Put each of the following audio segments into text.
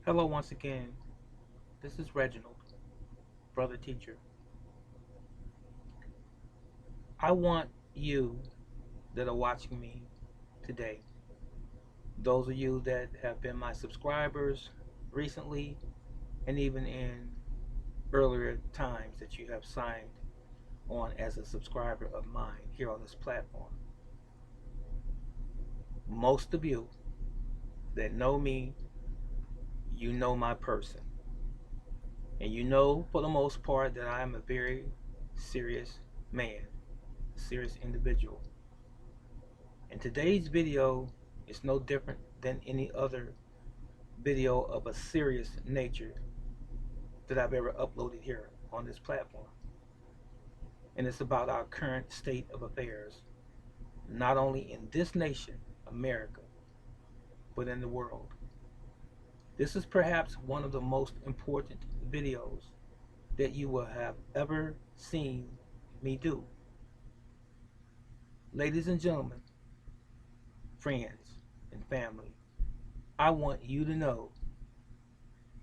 Hello once again. This is Reginald, brother teacher. I want you that are watching me today, those of you that have been my subscribers recently and even in earlier times that you have signed on as a subscriber of mine here on this platform. Most of you that know me, you know my person. And you know for the most part that I am a very serious man, a serious individual. And today's video is no different than any other video of a serious nature that I've ever uploaded here on this platform. And it's about our current state of affairs, not only in this nation, America, but in the world. This is perhaps one of the most important videos that you will have ever seen me do. Ladies and gentlemen, friends and family, I want you to know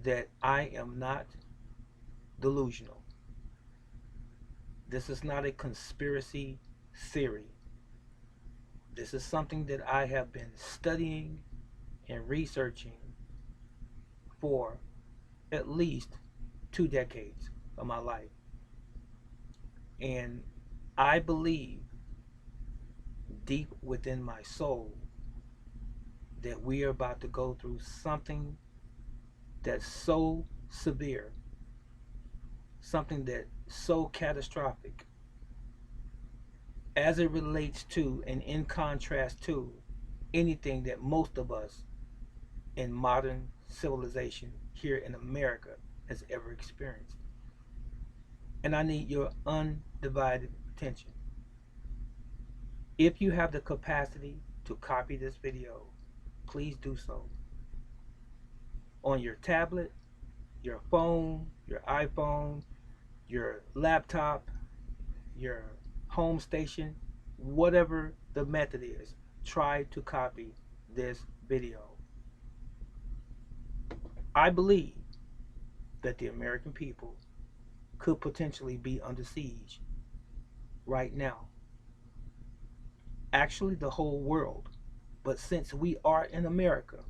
that I am not delusional. This is not a conspiracy theory. This is something that I have been studying and researching for at least 2 decades of my life. And I believe deep within my soul that we are about to go through something that's so severe, something that's so catastrophic as it relates to and in contrast to anything that most of us in modern civilization here in America has ever experienced. And I need your undivided attention. If you have the capacity to copy this video, please do so. On your tablet, your phone, your iPhone, your laptop, your home station, whatever the method is, try to copy this video. I believe that the American people could potentially be under siege right now. Actually, the whole world. But since we are in America,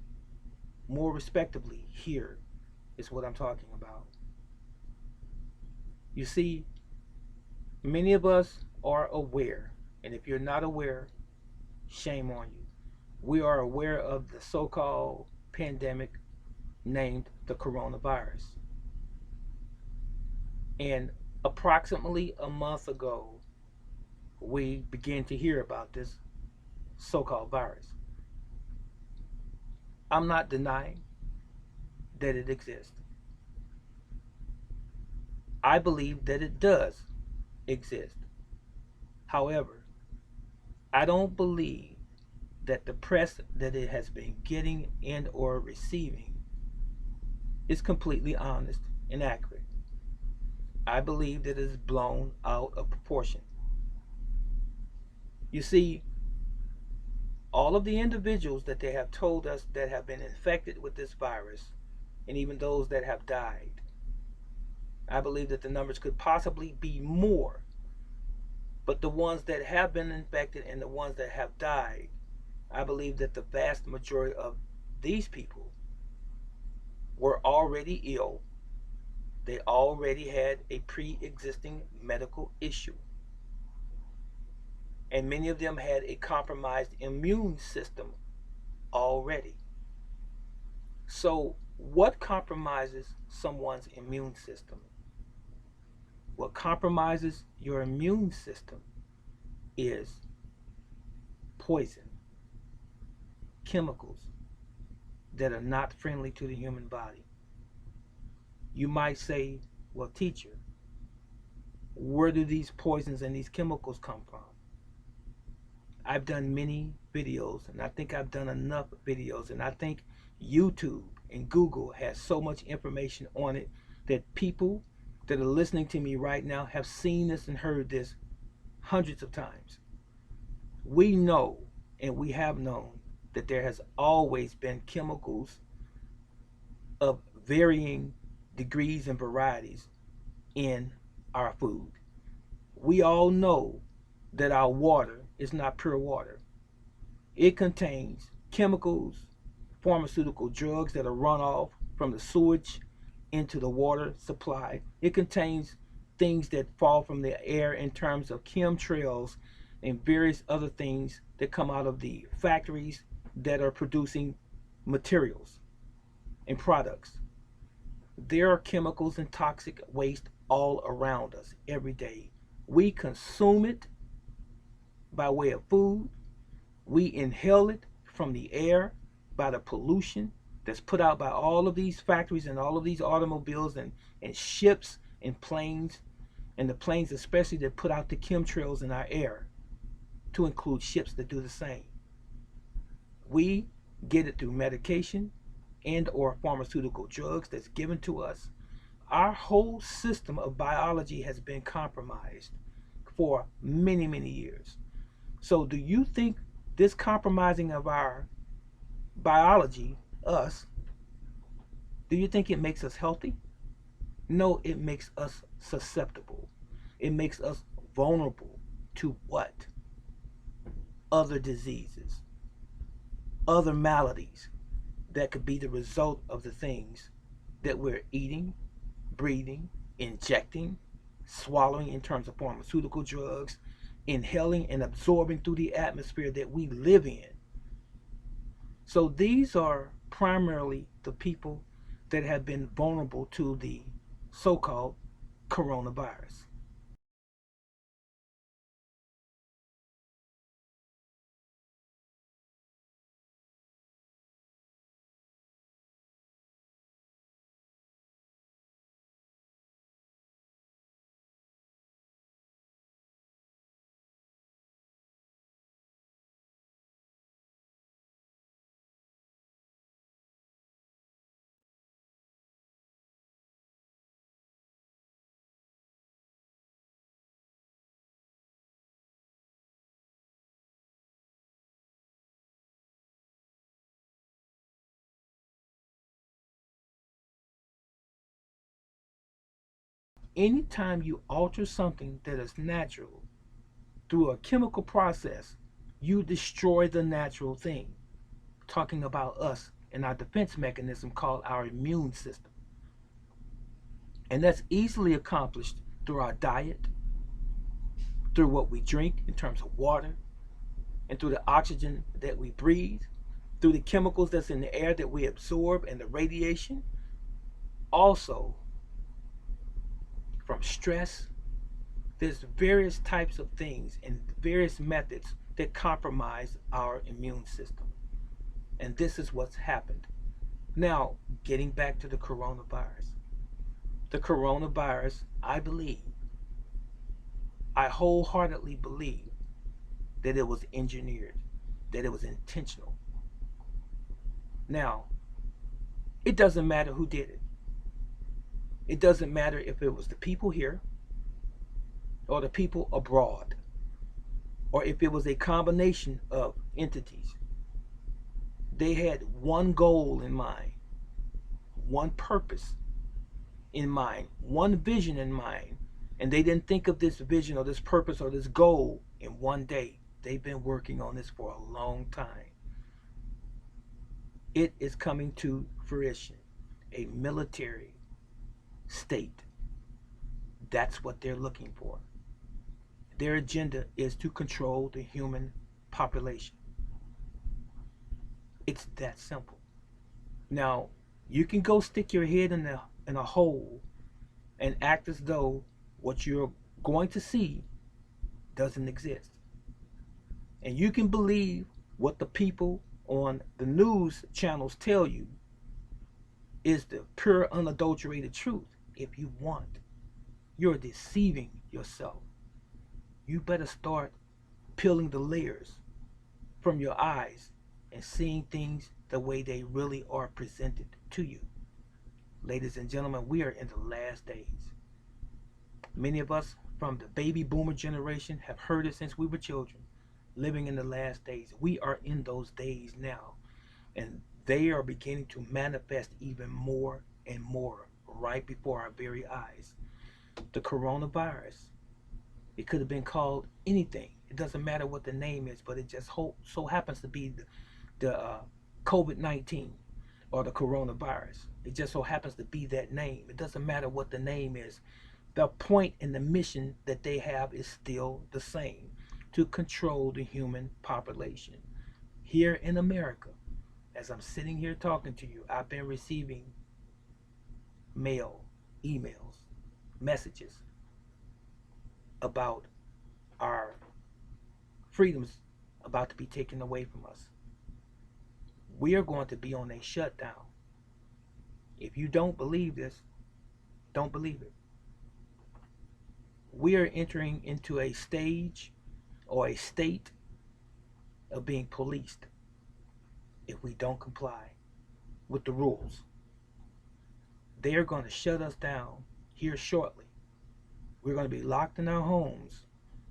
more respectively, here is what I'm talking about. You see, many of us are aware, and if you're not aware, shame on you. We are aware of the so called pandemic named the coronavirus. And approximately a month ago, we began to hear about this so called virus. I'm not denying that it exists. I believe that it does exist. However, I don't believe that the press that it has been getting and or receiving is completely honest and accurate. I believe that it is blown out of proportion. You see, all of the individuals that they have told us that have been infected with this virus, and even those that have died, I believe that the numbers could possibly be more. But the ones that have been infected and the ones that have died, I believe that the vast majority of these people were already ill. They already had a pre existing medical issue. And many of them had a compromised immune system already. So, what compromises someone's immune system? What compromises your immune system is poison, chemicals that are not friendly to the human body. You might say, well, teacher, where do these poisons and these chemicals come from? I've done many videos, and I think I've done enough videos, and I think YouTube and Google has so much information on it that people that are listening to me right now have seen this and heard this hundreds of times. We know and we have known that there has always been chemicals of varying degrees and varieties in our food. We all know that our water is not pure water. It contains chemicals, pharmaceutical drugs that are run off from the sewage into the water supply. It contains things that fall from the air in terms of chemtrails and various other things that come out of the factories that are producing materials and products. There are chemicals and toxic waste all around us every day. We consume it by way of food. We inhale it from the air by the pollution that's put out by all of these factories and all of these automobiles and ships and planes, and the planes especially that put out the chemtrails in our air, to include ships that do the same. We get it through medication and or pharmaceutical drugs that's given to us. Our whole system of biology has been compromised for many, many years. So do you think this compromising of our biology, us, do you think it makes us healthy? No, it makes us susceptible. It makes us vulnerable to what? Other diseases, other maladies that could be the result of the things that we're eating, breathing, injecting, swallowing in terms of pharmaceutical drugs, inhaling and absorbing through the atmosphere that we live in. So these are primarily the people that have been vulnerable to the so-called coronavirus. Anytime you alter something that is natural through a chemical process, you destroy the natural thing. Talking about us and our defense mechanism called our immune system. And that's easily accomplished through our diet, through what we drink in terms of water, and through the oxygen that we breathe, through the chemicals that's in the air that we absorb and the radiation. Also, from stress, there's various types of things and various methods that compromise our immune system. And this is what's happened. Now, getting back to the coronavirus. The coronavirus, I wholeheartedly believe that it was engineered, that it was intentional. Now, it doesn't matter who did it. It doesn't matter if it was the people here or the people abroad, or if it was a combination of entities. They had one goal in mind, one purpose in mind, one vision in mind, and they didn't think of this vision or this purpose or this goal in one day. They've been working on this for a long time. It is coming to fruition. A military state. That's what they're looking for. Their agenda is to control the human population. It's that simple. Now, you can go stick your head in a hole and act as though what you're going to see doesn't exist. And you can believe what the people on the news channels tell you is the pure unadulterated truth if you want. You're deceiving yourself. You better start peeling the layers from your eyes and seeing things the way they really are presented to you. Ladies and gentlemen, we are in the last days. Many of us from the baby boomer generation have heard it since we were children, living in the last days. We are in those days now. And They are beginning to manifest even more and more right before our very eyes. The coronavirus, it could have been called anything. It doesn't matter what the name is, but it just so happens to be the COVID-19 or the coronavirus. It just so happens to be that name. It doesn't matter what the name is. The point and the mission that they have is still the same, to control the human population. Here in America, as I'm sitting here talking to you, I've been receiving mail, emails, messages about our freedoms about to be taken away from us. We are going to be on a shutdown. If you don't believe this, don't believe it. We are entering into a stage or a state of being policed if we don't comply with the rules. They are going to shut us down here shortly. We're going to be locked in our homes.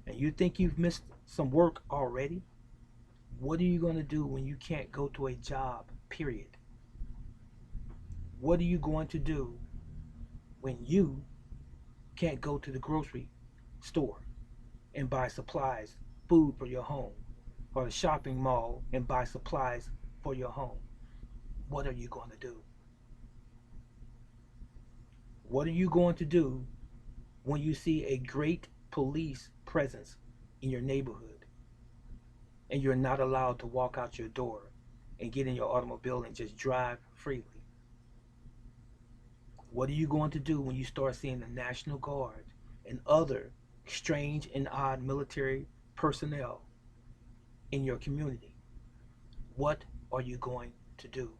And you think you've missed some work already? What are you going to do when you can't go to a job, period? What are you going to do when you can't go to the grocery store and buy supplies, food for your home, or the shopping mall and buy supplies for your home? What are you going to do? What are you going to do when you see a great police presence in your neighborhood and you're not allowed to walk out your door and get in your automobile and just drive freely? What are you going to do when you start seeing the National Guard and other strange and odd military personnel in your community? What are you going to do?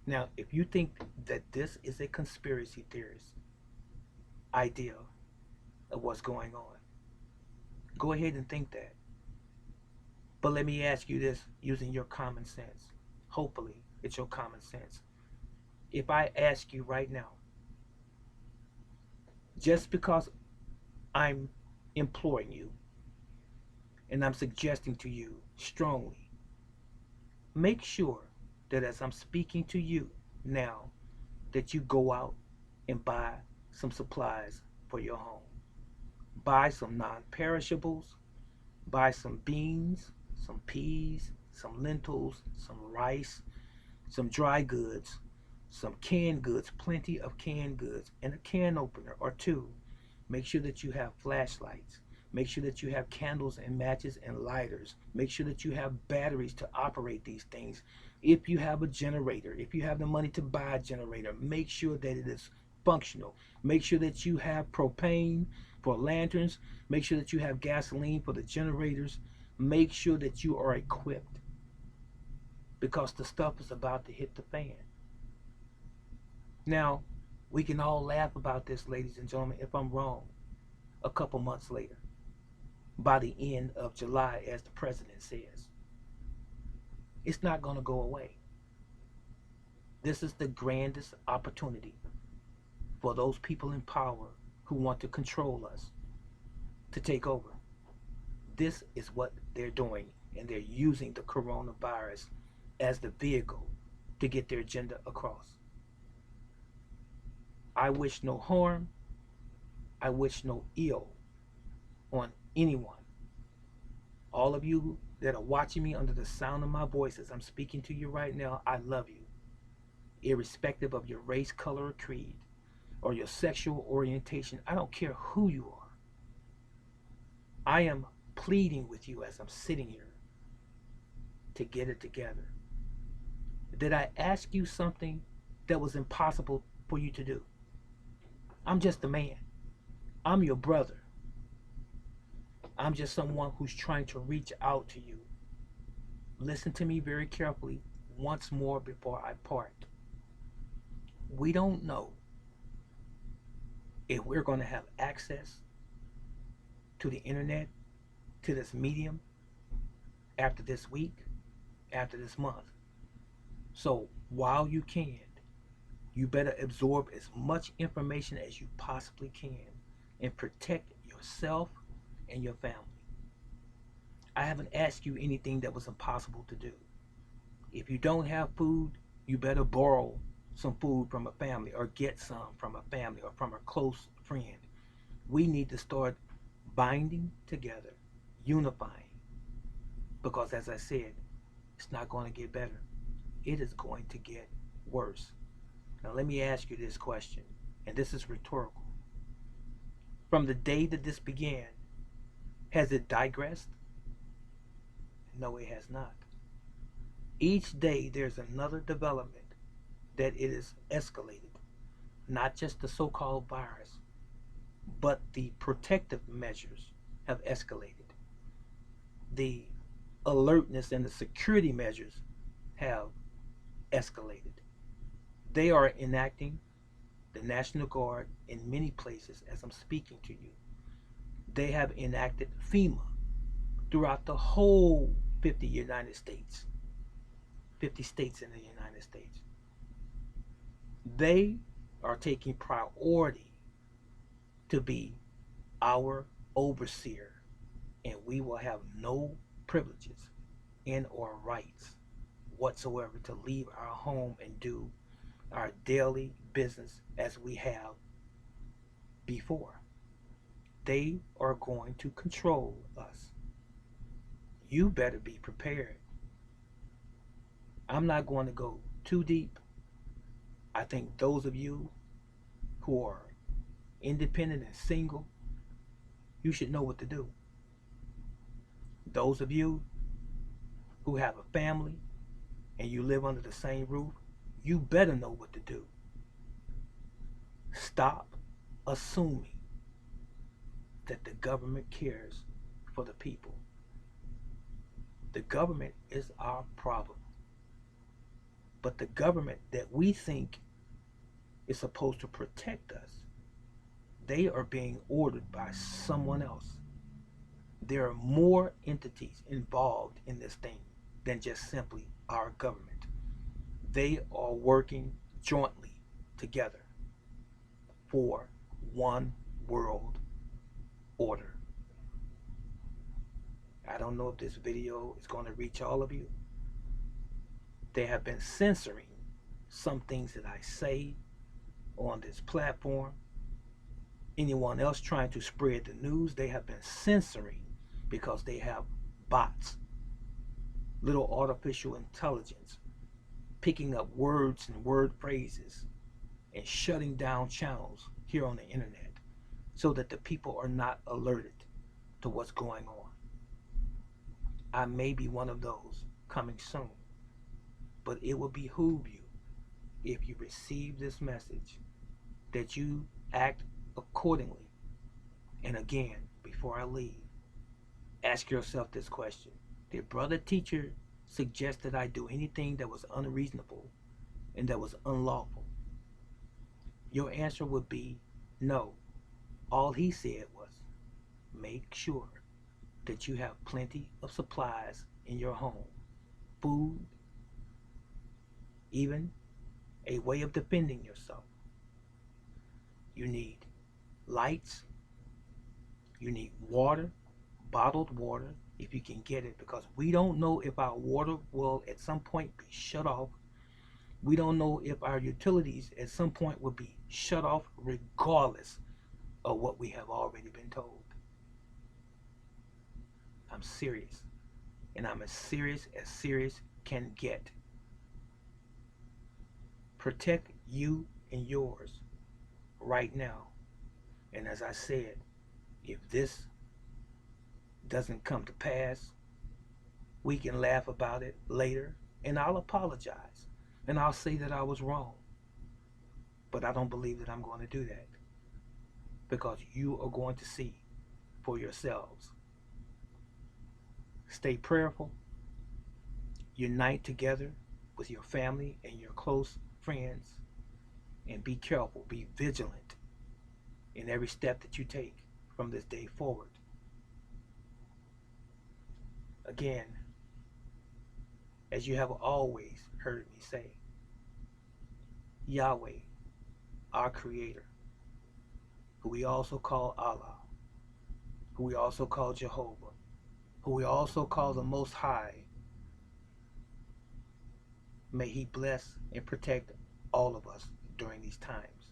Now, if you think that this is a conspiracy theorist idea of what's going on, go ahead and think that. But let me ask you this using your common sense. Hopefully, it's your common sense. If I ask you right now, just because I'm imploring you and I'm suggesting to you strongly, make sure that as I'm speaking to you now, that you go out and buy some supplies for your home. Buy some non-perishables, buy some beans, some peas, some lentils, some rice, some dry goods, some canned goods, plenty of canned goods, and a can opener or two. Make sure that you have flashlights. Make sure that you have candles and matches and lighters. Make sure that you have batteries to operate these things. If you have a generator, if you have the money to buy a generator, make sure that it is functional. Make sure that you have propane for lanterns. Make sure that you have gasoline for the generators. Make sure that you are equipped, because the stuff is about to hit the fan. Now, we can all laugh about this, ladies and gentlemen, if I'm wrong, a couple months later, by the end of July, as the president says. It's not going to go away. This is the grandest opportunity for those people in power who want to control us to take over. This is what they're doing, and they're using the coronavirus as the vehicle to get their agenda across. I wish no harm. I wish no ill on anyone. All of you that are watching me under the sound of my voice as I'm speaking to you right now, I love you, irrespective of your race, color, or creed, or your sexual orientation. I don't care who you are. I am pleading with you as I'm sitting here to get it together. Did I ask you something that was impossible for you to do? I'm just a man. I'm your brother. I'm just someone who's trying to reach out to you. Listen to me very carefully once more before I part. We don't know if we're going to have access to the internet, to this medium, after this week, after this month. So while you can, you better absorb as much information as you possibly can and protect yourself and your family. I haven't asked you anything that was impossible to do. If you don't have food, you better borrow some food from a family or get some from a family or from a close friend. We need to start binding together, unifying, because as I said, it's not going to get better. It is going to get worse. Now, let me ask you this question, and this is rhetorical. From the day that this began, has it digressed? No, it has not. Each day there's another development that it is escalated. Not just the so called virus, but the protective measures have escalated. The alertness and the security measures have escalated. They are enacting the National Guard in many places as I'm speaking to you. They have enacted FEMA throughout the whole 50 United States, 50 states in the United States. They are taking priority to be our overseer, and we will have no privileges and or rights whatsoever to leave our home and do our daily business as we have before. They are going to control us. You better be prepared. I'm not going to go too deep. I think those of you who are independent and single, you should know what to do. Those of you who have a family and you live under the same roof, you better know what to do. Stop assuming that the government cares for the people. The government is our problem. But the government that we think is supposed to protect us, they are being ordered by someone else. There are more entities involved in this thing than just simply our government. They are working jointly together for one world order. I don't know if this video is going to reach all of you. They have been censoring some things that I say on this platform. Anyone else trying to spread the news, they have been censoring because they have bots, little artificial intelligence, picking up words and word phrases and shutting down channels here on the internet so that the people are not alerted to what's going on. I may be one of those coming soon, but it will behoove you, if you receive this message, that you act accordingly. And again, before I leave, ask yourself this question. Did brother teacher suggest that I do anything that was unreasonable and that was unlawful? Your answer would be no. All he said was, make sure that you have plenty of supplies in your home, food, even a way of defending yourself. You need lights, you need water, bottled water, if you can get it, because we don't know if our water will at some point be shut off. We don't know if our utilities at some point will be shut off, regardless of what we have already been told. I'm serious, and I'm as serious can get. Protect you and yours right now. And as I said, if this doesn't come to pass, we can laugh about it later, and I'll apologize, and I'll say that I was wrong. But I don't believe that I'm going to do that, because you are going to see for yourselves. Stay prayerful, unite together with your family and your close friends, and be careful, be vigilant in every step that you take from this day forward. Again, as you have always heard me say, Yahweh, our Creator, who we also call Allah, who we also call Jehovah, who we also call the Most High, May He bless and protect all of us during these times.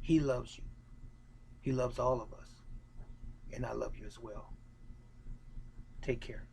He loves you. He loves all of us. And I love you as well. Take care.